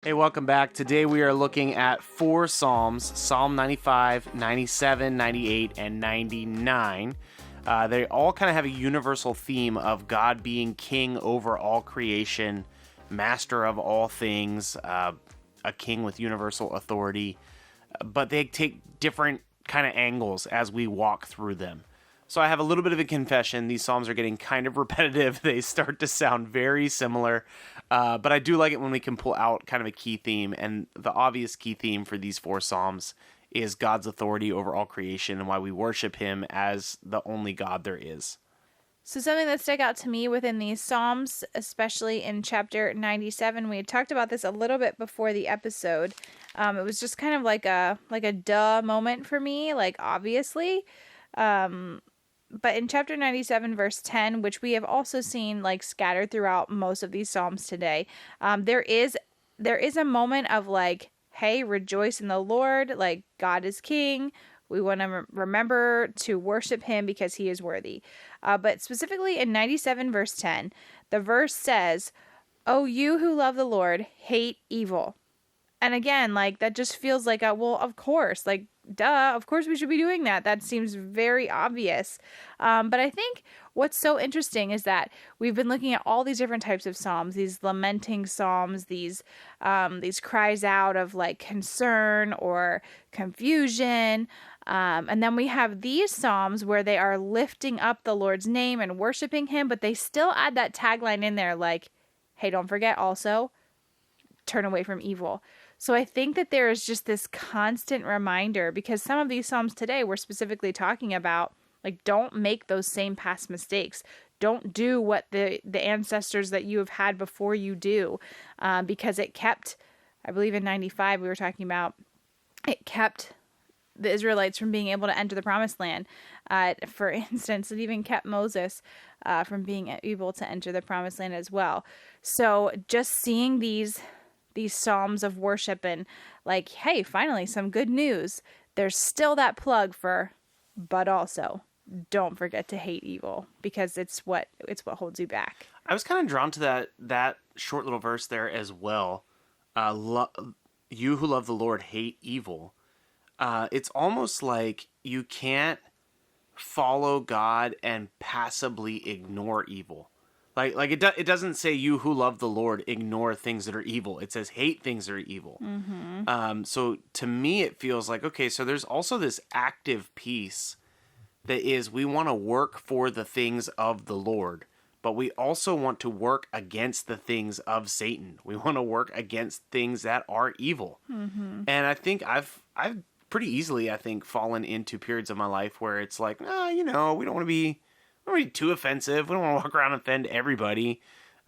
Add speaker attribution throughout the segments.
Speaker 1: Hey, welcome back. Today we are looking at 4 Psalms, Psalm 95, 97, 98, and 99. They all kind of have a universal theme of God being king over all creation, master of all things, a king with universal authority. But they take different kind of angles as we walk through them. So I have a little bit of a confession. These Psalms are getting kind of repetitive. They start to sound very similar. But I do like it when we can pull out kind of a key theme. And the obvious key theme for these 4 Psalms is God's authority over all creation and why we worship him as the only God there is.
Speaker 2: So something that stuck out to me within these Psalms, especially in chapter 97, we had talked about this a little bit before the episode. It was just kind of like a duh moment for me, like obviously. But in chapter 97, verse 10, which we have also seen like scattered throughout most of these Psalms today, there is a moment of like, hey, rejoice in the Lord, like God is king. We want to remember to worship him because he is worthy. But specifically in 97, verse 10, the verse says, "Oh, you who love the Lord, hate evil." And again, like that just feels like well, of course, like duh, of course we should be doing that. That seems very obvious. But I think what's so interesting is that we've been looking at all these different types of psalms, these lamenting psalms, these cries out of like concern or confusion. And then we have these psalms where they are lifting up the Lord's name and worshiping him, but they still add that tagline in there like, hey, don't forget also, turn away from evil. So I think that there is just this constant reminder, because some of these Psalms today we're specifically talking about, like, don't make those same past mistakes. Don't do what the ancestors that you have had before you do, because it kept, I believe in 95 we were talking about, it kept the Israelites from being able to enter the promised land. For instance, it even kept Moses from being able to enter the promised land as well. So just seeing these psalms of worship and like, hey, finally some good news. There's still that plug for, but also don't forget to hate evil, because it's what holds you back.
Speaker 1: I was kind of drawn to that short little verse there as well. You who love the Lord hate evil. It's almost like you can't follow God and passively ignore evil. Like it doesn't say you who love the Lord ignore things that are evil. It says hate things that are evil.
Speaker 2: Mm-hmm.
Speaker 1: So to me, it feels like, okay, so there's also this active piece that is we want to work for the things of the Lord, but we also want to work against the things of Satan. We want to work against things that are evil.
Speaker 2: Mm-hmm.
Speaker 1: And I think I've pretty easily, I think, fallen into periods of my life where it's like, we don't want to be too offensive. We don't want to walk around and offend everybody.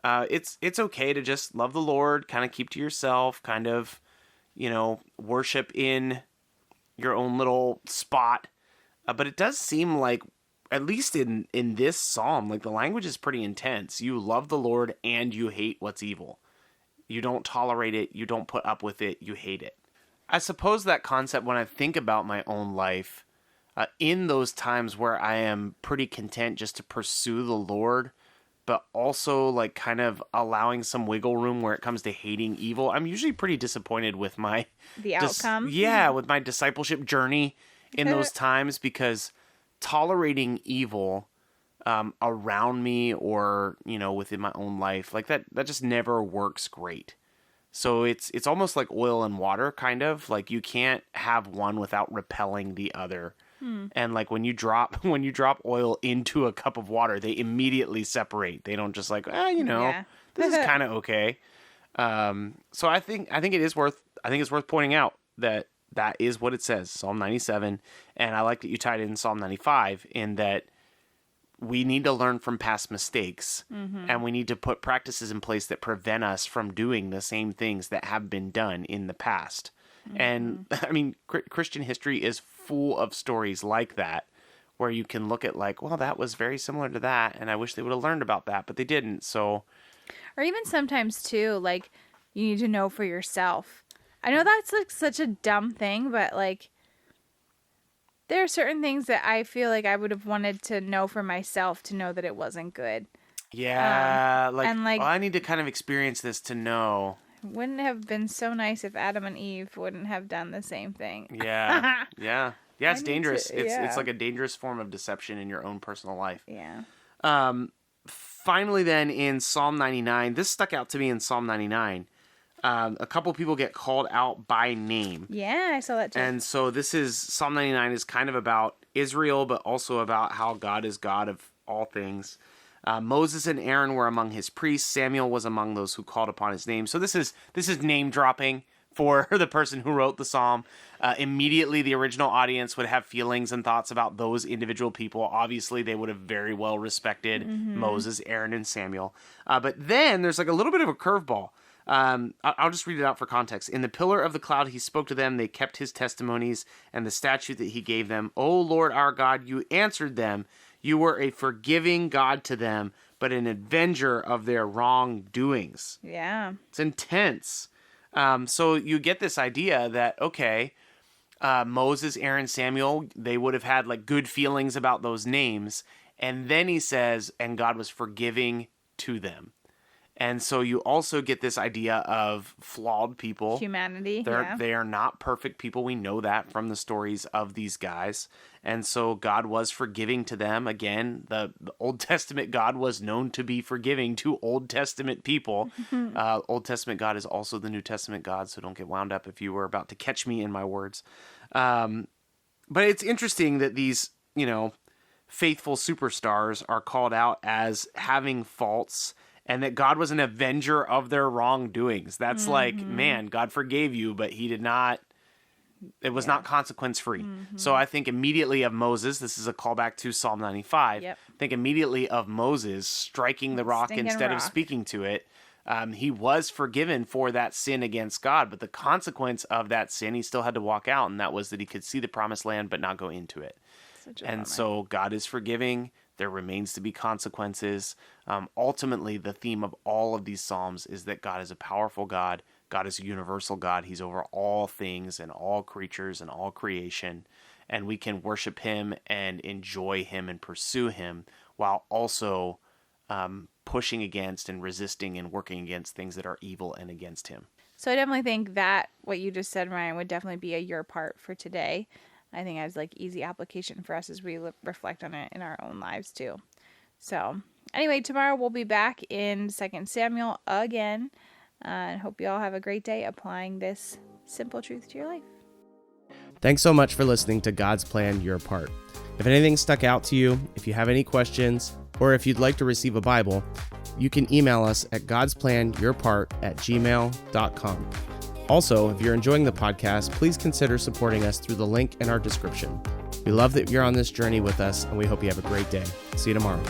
Speaker 1: It's okay to just love the Lord, kind of keep to yourself, kind of, worship in your own little spot. But it does seem like, at least in this psalm, like the language is pretty intense. You love the Lord and you hate what's evil. You don't tolerate it. You don't put up with it. You hate it. I suppose that concept, when I think about my own life, in those times where I am pretty content just to pursue the Lord, but also like kind of allowing some wiggle room where it comes to hating evil, I'm usually pretty disappointed with my
Speaker 2: The outcome.
Speaker 1: with my discipleship journey in those times, because tolerating evil around me or within my own life, like that just never works great. So it's almost like oil and water, kind of like you can't have one without repelling the other. And like when you drop oil into a cup of water, they immediately separate. They don't just like,
Speaker 2: Yeah.
Speaker 1: this is kind of okay. So I think it's worth pointing out that is what it says, Psalm 97, and I like that you tied in Psalm 95 in that we need to learn from past mistakes, and we need to put practices in place that prevent us from doing the same things that have been done in the past. And I mean, Christian history is full of stories like that, where you can look at like, well, that was very similar to that, and I wish they would have learned about that, but they didn't. So,
Speaker 2: Or even sometimes too, like, you need to know for yourself. I know that's like such a dumb thing, but like, there are certain things that I feel like I would have wanted to know for myself to know that it wasn't good.
Speaker 1: yeah,
Speaker 2: and like,
Speaker 1: I need to kind of experience this to know.
Speaker 2: Wouldn't it have been so nice if Adam and Eve wouldn't have done the same thing?
Speaker 1: Yeah. Yeah. Yeah, it's dangerous. It's
Speaker 2: yeah.
Speaker 1: like a dangerous form of deception in your own personal life.
Speaker 2: Yeah.
Speaker 1: Finally, then, in Psalm 99, this stuck out to me in Psalm 99. A couple people get called out by name.
Speaker 2: Yeah, I saw that too.
Speaker 1: And so Psalm 99 is kind of about Israel, but also about how God is God of all things. Moses and Aaron were among his priests. Samuel was among those who called upon his name. So this is name dropping for the person who wrote the psalm. Immediately, the original audience would have feelings and thoughts about those individual people. Obviously, they would have very well respected Moses, Aaron, and Samuel. But then there's like a little bit of a curveball. I'll just read it out for context. In the pillar of the cloud, he spoke to them. They kept his testimonies and the statute that he gave them. O Lord our God, you answered them. You were a forgiving God to them, but an avenger of their wrongdoings.
Speaker 2: Yeah.
Speaker 1: It's intense. So you get this idea that, okay, Moses, Aaron, Samuel, they would have had like good feelings about those names. And then he says, and God was forgiving to them. And so you also get this idea of flawed people.
Speaker 2: Humanity.
Speaker 1: They are not perfect people. We know that from the stories of these guys. And so God was forgiving to them. Again, the Old Testament God was known to be forgiving to Old Testament people. Old Testament God is also the New Testament God, so don't get wound up if you were about to catch me in my words. But it's interesting that these, faithful superstars are called out as having faults, and that God was an avenger of their wrongdoings. That's like, man, God forgave you, but he did not, it was not consequence free. So I think immediately of Moses, this is a callback to Psalm 95.
Speaker 2: Yep.
Speaker 1: Think immediately of Moses striking the rock instead of speaking to it. He was forgiven for that sin against God, but the consequence of that sin, he still had to walk out, and that was that he could see the promised land, but not go into it. And so God is forgiving. There remains to be consequences. Ultimately, the theme of all of these Psalms is that God is a powerful God. God is a universal God. He's over all things and all creatures and all creation. And we can worship him and enjoy him and pursue him while also pushing against and resisting and working against things that are evil and against him.
Speaker 2: So I definitely think that what you just said, Ryan, would definitely be a your part for today. I think as like easy application for us as we reflect on it in our own lives too. So anyway, tomorrow we'll be back in 2 Samuel again. And hope you all have a great day applying this simple truth to your life.
Speaker 3: Thanks so much for listening to God's Plan, Your Part. If anything stuck out to you, if you have any questions, or if you'd like to receive a Bible, you can email us at godsplanyourpart@gmail.com. Also, if you're enjoying the podcast, please consider supporting us through the link in our description. We love that you're on this journey with us, and we hope you have a great day. See you tomorrow.